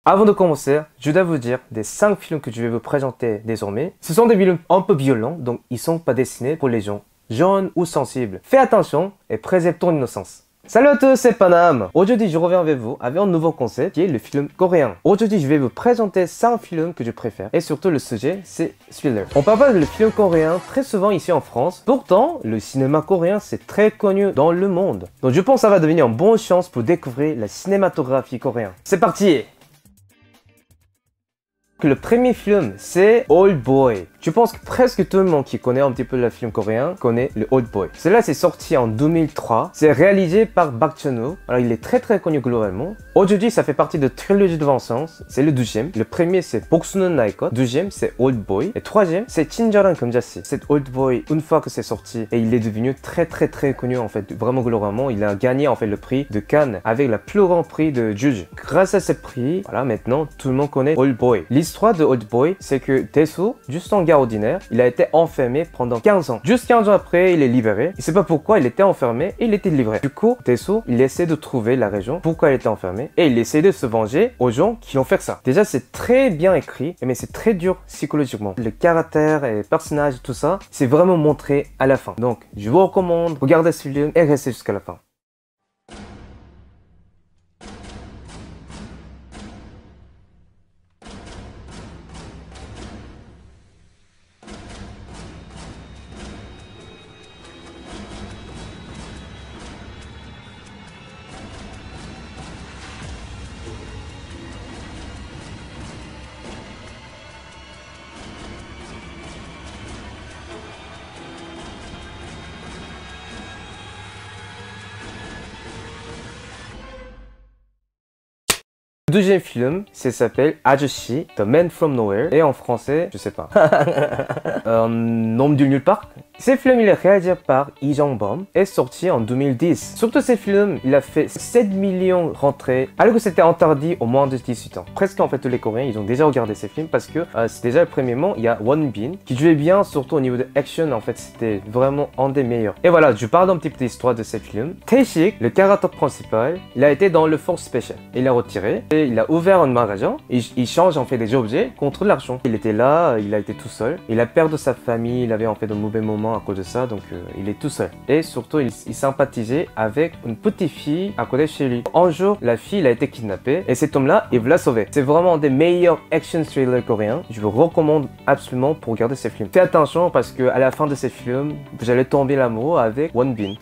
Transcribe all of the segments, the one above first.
Avant de commencer, je dois vous dire des 5 films que je vais vous présenter désormais. Ce sont des films un peu violents, donc ils sont pas destinés pour les gens jeunes ou sensibles. Fais attention et préserve ton innocence. Salut à tous, c'est Panam. Aujourd'hui, je reviens avec vous avec un nouveau concept qui est le film coréen. Aujourd'hui, je vais vous présenter 5 films que je préfère. Et surtout, le sujet, c'est thriller. On parle pas de film coréen très souvent ici en France. Pourtant, le cinéma coréen, c'est très connu dans le monde. Donc je pense que ça va devenir une bonne chance pour découvrir la cinématographie coréenne. C'est parti! Le premier film, c'est Old Boy. Je pense que presque tout le monde qui connaît un petit peu le film coréen connaît le Old Boy. Cela c'est sorti en 2003. C'est réalisé par Park Chan-wook. Alors il est très connu globalement. Aujourd'hui, ça fait partie de trilogie de vengeance. C'est le 12e. Le premier c'est 복수는 나의 것. Deuxième c'est Old Boy. Et troisième c'est 친절한 금자씨. Cet Old Boy, une fois que c'est sorti, et il est devenu très connu en fait. Vraiment globalement, il a gagné en fait le prix de Cannes avec le plus grand prix de juge. Grâce à ce prix, voilà, maintenant tout le monde connaît Old Boy. L'histoire de Old Boy, c'est que Tae-soo, juste en gars ordinaire, il a été enfermé pendant 15 ans. Juste 15 ans après, il est libéré. Il sait pas pourquoi il était enfermé et il était livré. Du coup, Tae-soo, il essaie de trouver la raison pourquoi il était enfermé et il essaie de se venger aux gens qui ont fait ça. Déjà, c'est très bien écrit, mais c'est très dur psychologiquement. Le caractère et les personnages, tout ça, c'est vraiment montré à la fin. Donc, je vous recommande, regardez ce film et restez jusqu'à la fin. Le deuxième film, ça s'appelle 아저씨, The Man from Nowhere, et en français, je sais pas. Homme du nulle part. Ce film, il est réalisé par Lee Jong-bom et sorti en 2010. Surtout ce film, il a fait 7 millions rentrées, alors que c'était interdit au moins de 18 ans. Presque en fait tous les Coréens, ils ont déjà regardé ces films parce que c'est déjà premièrement, il y a Won Bin qui jouait bien, surtout au niveau de action, en fait c'était vraiment un des meilleurs. Et voilà, je parle un petit peu de l'histoire de ce film. Tae-sik, le caractère principal, il a été dans le force spécial. Il a retiré et il a ouvert un magasin. Il change en fait des objets contre l'argent. Il était là, il a été tout seul. Il a perdu sa famille, il avait en fait de mauvais moments à cause de ça, donc il est tout seul. Et surtout, il sympathisait avec une petite fille à côté de chez lui. Un jour, la fille a été kidnappée et cet homme-là, il veut la sauver. C'est vraiment un des meilleurs action thrillers coréens. Je vous recommande absolument pour regarder ces films. Faites attention parce que à la fin de ces films, vous allez tomber l'amour avec Won Bin.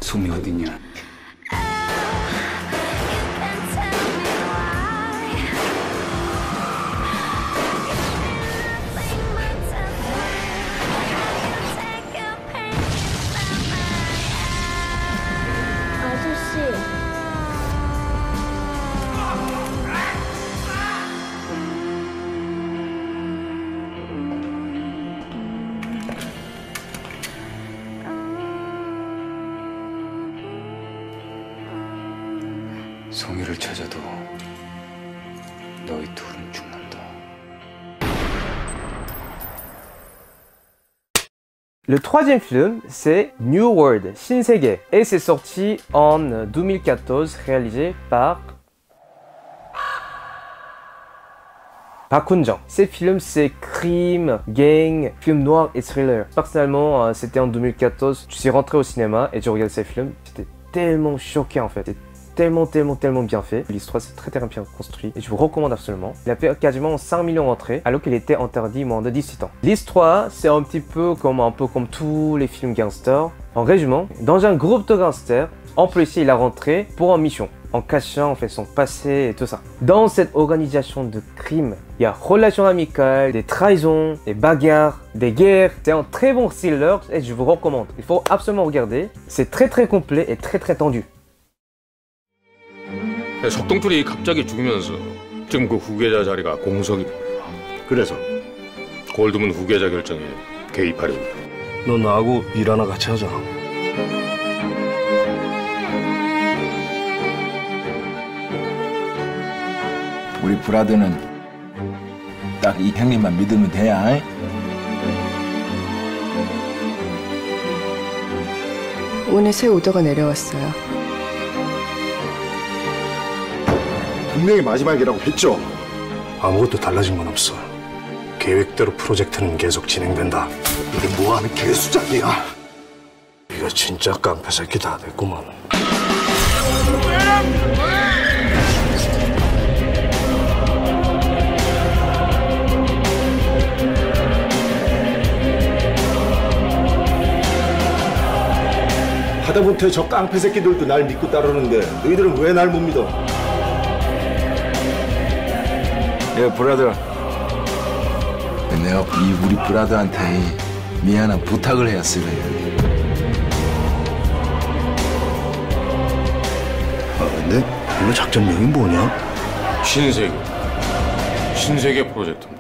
솜이 어딨냐? 아저씨. 솜이를 찾아도 너희 둘은 죽는다. Le troisième film, c'est New World, 신세계, et c'est sorti en 2014, réalisé par Park Hoon-jung. Ces films, c'est crime, gang, film noir et thriller. Personnellement, c'était en 2014, je suis rentré au cinéma et j'ai regardé ces films. J'étais tellement choqué en fait. C'était tellement bien fait. L'histoire c'est très bien construit et je vous recommande absolument. Il a fait quasiment 5 millions d'entrées alors qu'il était interdit moins de 18 ans. L'histoire c'est un peu comme tous les films gangsters. En résumé, dans un groupe de gangsters, un policier il a rentré pour une mission en cachant en fait son passé et tout ça. Dans cette organisation de crime, il y a relations amicales, des trahisons, des bagarres, des guerres. C'est un très bon thriller et je vous recommande. Il faut absolument regarder. C'est très complet et très tendu. 석동풀이 갑자기 죽으면서 지금 그 후계자 자리가 공석이 된 거야. 그래서 골드문 후계자 결정에 개입하려고. 너 나하고 일 하나 같이 하자. 우리 브라더는 딱 이 형님만 믿으면 돼야. 잉? 오늘 새 오더가 내려왔어요. 분명히 마지막이라고 했죠. 아무것도 달라진 건 없어. 계획대로 프로젝트는 계속 진행된다. 이게 뭐하는 개수작이야. 이거 진짜 깡패 새끼 다 됐구만. 하다못해 저 깡패 새끼들도 날 믿고 따르는데 너희들은 왜 날 못 믿어? 예, 브라더. 내가 우리 브라더한테 미안한 부탁을 했어요. 근데 이거 작전명이 뭐냐? 신세계 프로젝트입니다.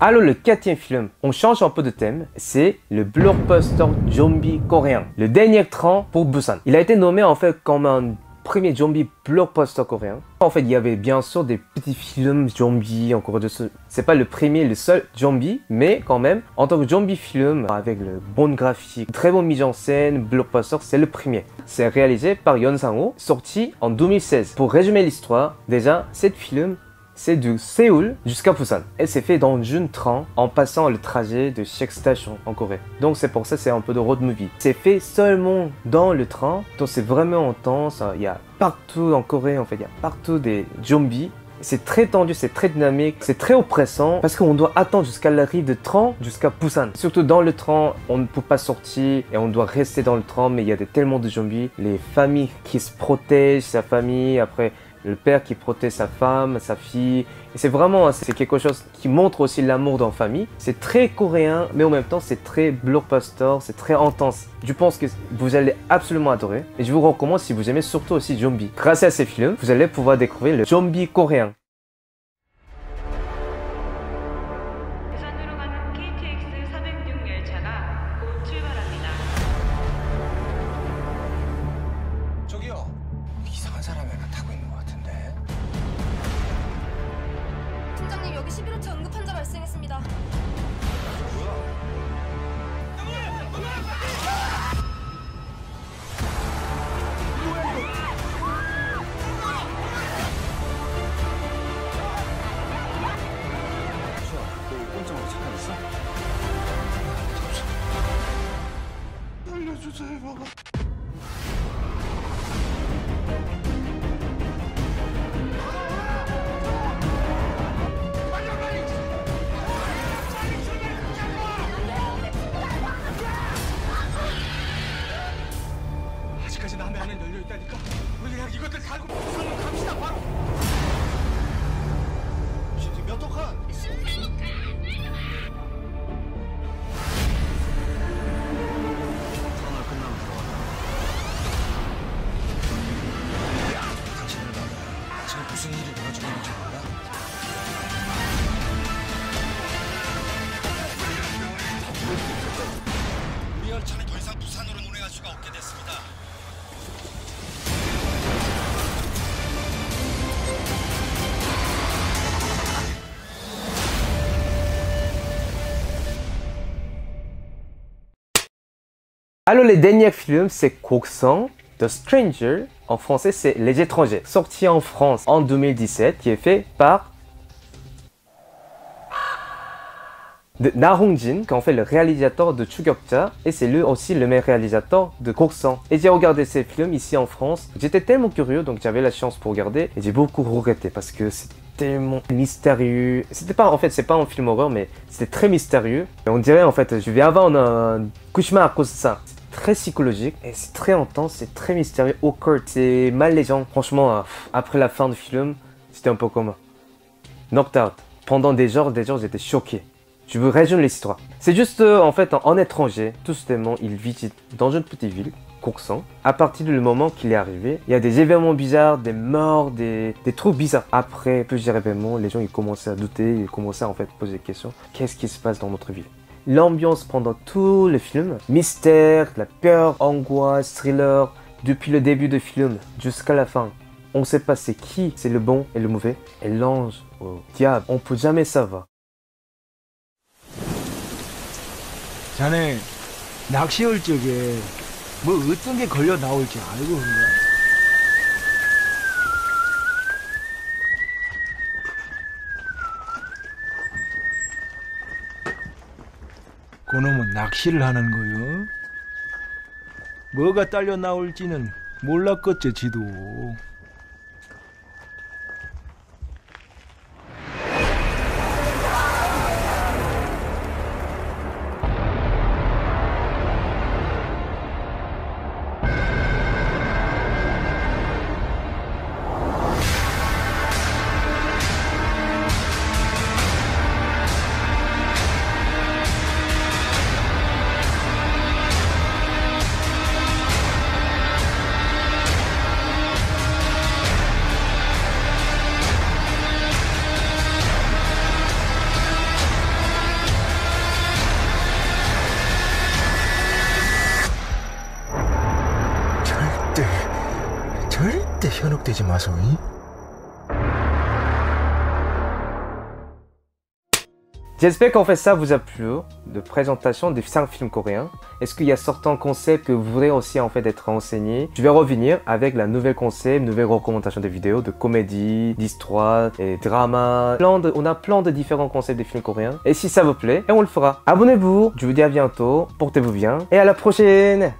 Alors le quatrième film, on change un peu de thème, c'est le blockbuster zombie coréen, le dernier train pour Busan. Il a été nommé en fait comme un premier zombie blockbuster coréen. En fait, il y avait bien sûr des petits films zombies en Corée du Sud. C'est pas le premier, le seul zombie, mais quand même, en tant que zombie film, avec le bon graphique, très bonne mise en scène, blockbuster, c'est le premier. C'est réalisé par Yeon Sang-ho, sorti en 2016. Pour résumer l'histoire, déjà, cet film, c'est de Séoul jusqu'à Busan. Et c'est fait dans une train en passant le trajet de chaque station en Corée. Donc c'est pour ça c'est un peu de road movie. C'est fait seulement dans le train, donc c'est vraiment intense. Il y a partout en Corée en fait, il y a partout des zombies. C'est très tendu, c'est très dynamique, c'est très oppressant parce qu'on doit attendre jusqu'à l'arrivée de train jusqu'à Busan. Surtout dans le train, on ne peut pas sortir et on doit rester dans le train, mais il y a tellement de zombies. Les familles qui se protègent, sa famille, après le père qui protège sa femme, sa fille. Et c'est vraiment, c'est quelque chose qui montre aussi l'amour dans la famille. C'est très coréen, mais en même temps, c'est très blockbuster, c'est très intense. Je pense que vous allez absolument adorer. Et je vous recommande si vous aimez surtout aussi zombie. Grâce à ces films, vous allez pouvoir découvrir le zombie coréen. 부산으로 가는 KTX 406 열차가 곧 출발합니다. 저기요. 이상한 사람이 하나 타고 있는 것 같은데. 팀장님, 여기 11호차 응급 환자 발생했습니다. 아직까지 남의 안에 열려 있다니까. 우리 그냥 이것들 달고 부산으로 갑시다 바로. 지금 몇 호칸? 당신을 만나 지금 무슨 일이 벌어지고 있는지 몰라? 우리 열차는 더 이상 부산으로 운행할 수가 없게 됐습니다. Alors le dernier film c'est Gokseong, The Stranger, en français c'est Les Étrangers, sorti en France en 2017, qui est fait par Na Hong-jin, qui est en fait le réalisateur de Chugeokja, et c'est lui aussi le même réalisateur de Gokseong. Et j'ai regardé ces films ici en France, j'étais tellement curieux, donc j'avais la chance pour regarder, et j'ai beaucoup regretté parce que c'est tellement mystérieux. C'était pas, en fait, c'est pas un film horreur, mais c'était très mystérieux. Et on dirait, en fait, je vais avoir un cauchemar à cause de ça. C'est très psychologique, et c'est très intense, c'est très mystérieux, awkward, c'est malaisant. Franchement, après la fin du film, c'était un peu comme knocked out. Pendant des heures, j'étais choqué. Je veux résumer l'histoire. C'est juste, en fait, en étranger, tout simplement, il visite dans une petite ville, Gokseong. À partir du moment qu'il est arrivé, il y a des événements bizarres, des morts, des trucs bizarres. Après plusieurs événements, les gens ils commençaient à douter, ils commençaient à en fait poser des questions. Qu'est-ce qui se passe dans notre ville? l'ambiance pendant tout le film. Mystère, la peur, angoisse, thriller, depuis le début du film jusqu'à la fin. On ne sait pas c'est qui, c'est le bon et le mauvais, et l'ange ou diable, on peut jamais savoir. 자네 낚시 올 적에 뭐 어떤 게 걸려 나올지 알고 그런가? 그놈은 낚시를 하는 거요. 뭐가 딸려 나올지는 몰랐겠지 지도. 절대 현혹되지 마소. J'espère qu'en fait ça vous a plu, de présentation des 5 films coréens. Est-ce qu'il y a certains concepts que vous voudrez aussi en fait être renseignés? Je vais revenir avec la nouvelle concept, nouvelle recommandation de vidéos, de comédie, d'histoire, et drama. On a plein de différents concepts des films coréens. Et si ça vous plaît, on le fera. Abonnez-vous, je vous dis à bientôt, portez-vous bien, et à la prochaine!